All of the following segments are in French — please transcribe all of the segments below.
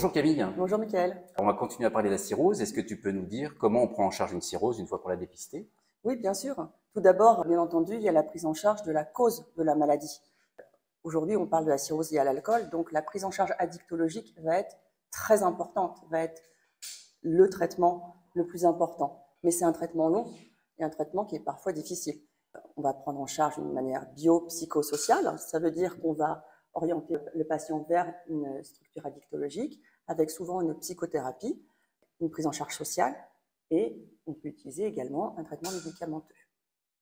Bonjour Camille. Bonjour Mickaël. On va continuer à parler de la cirrhose. Est-ce que tu peux nous dire comment on prend en charge une cirrhose une fois qu'on l'a dépistée? Oui, bien sûr. Tout d'abord, bien entendu, il y a la prise en charge de la cause de la maladie. Aujourd'hui, on parle de la cirrhose liée à l'alcool, donc la prise en charge addictologique va être très importante, va être le traitement le plus important. Mais c'est un traitement long et un traitement qui est parfois difficile. On va prendre en charge d'une manière biopsychosociale, ça veut dire qu'on va orienter le patient vers une structure addictologique avec souvent une psychothérapie, une prise en charge sociale et on peut utiliser également un traitement médicamenteux.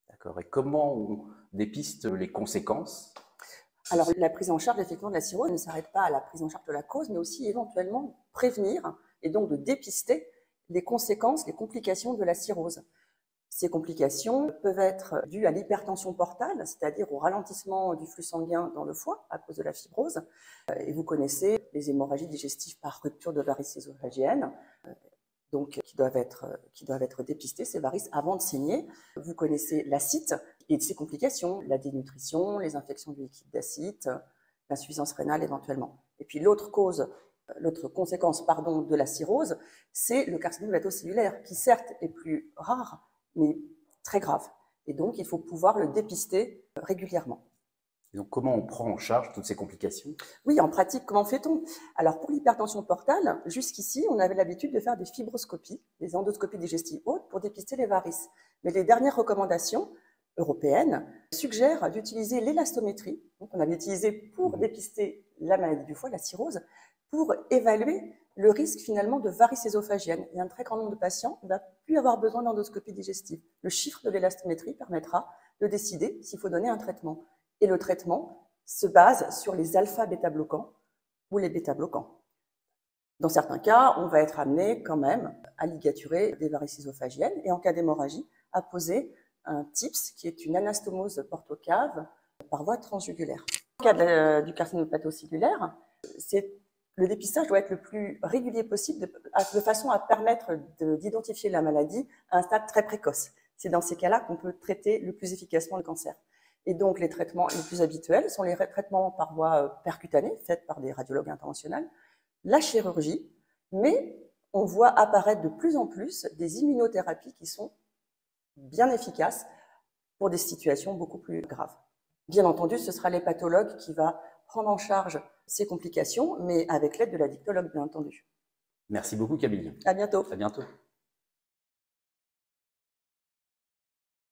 D'accord. Et comment on dépiste les conséquences? Alors, la prise en charge effectivement de la cirrhose ne s'arrête pas à la prise en charge de la cause, mais aussi éventuellement prévenir et donc de dépister les conséquences, les complications de la cirrhose. Ces complications peuvent être dues à l'hypertension portale, c'est-à-dire au ralentissement du flux sanguin dans le foie à cause de la fibrose. Et vous connaissez les hémorragies digestives par rupture de varices ésophagiennes, donc qui doivent être dépistées, ces varices, avant de saigner. Vous connaissez l'acide et ses complications, la dénutrition, les infections du liquide d'acide, l'insuffisance rénale éventuellement. Et puis l'autre conséquence de la cirrhose, c'est le carcinome hépatocellulaire, qui certes est plus rare, mais très grave. Et donc, il faut pouvoir le dépister régulièrement. Et donc, comment on prend en charge toutes ces complications? Oui, en pratique, comment fait-on? Alors, pour l'hypertension portale, jusqu'ici, on avait l'habitude de faire des fibroscopies, des endoscopies digestives hautes pour dépister les varices. Mais les dernières recommandations européennes suggèrent d'utiliser l'élastométrie, donc on avait utilisé pour dépister la maladie du foie, la cirrhose, pour évaluer le risque finalement de varices ésophagiennes. Et un très grand nombre de patients ne va plus avoir besoin d'endoscopie digestive. Le chiffre de l'élastométrie permettra de décider s'il faut donner un traitement. Et le traitement se base sur les alpha-bêta-bloquants ou les bêta-bloquants. Dans certains cas, on va être amené quand même à ligaturer des varices ésophagiennes et en cas d'hémorragie, à poser un TIPS qui est une anastomose porte-cave par voie transjugulaire. Dans le cas du carcinome hépatocellulaire, le dépistage doit être le plus régulier possible de façon à permettre d'identifier la maladie à un stade très précoce. C'est dans ces cas-là qu'on peut traiter le plus efficacement le cancer. Et donc, les traitements les plus habituels sont les traitements par voie percutanée, faits par des radiologues interventionnels, la chirurgie, mais on voit apparaître de plus en plus des immunothérapies qui sont bien efficaces pour des situations beaucoup plus graves. Bien entendu, ce sera l'hépatologue qui va prendre en charge ces complications, mais avec l'aide de l'addictologue, bien entendu. Merci beaucoup Camille. À bientôt. À bientôt.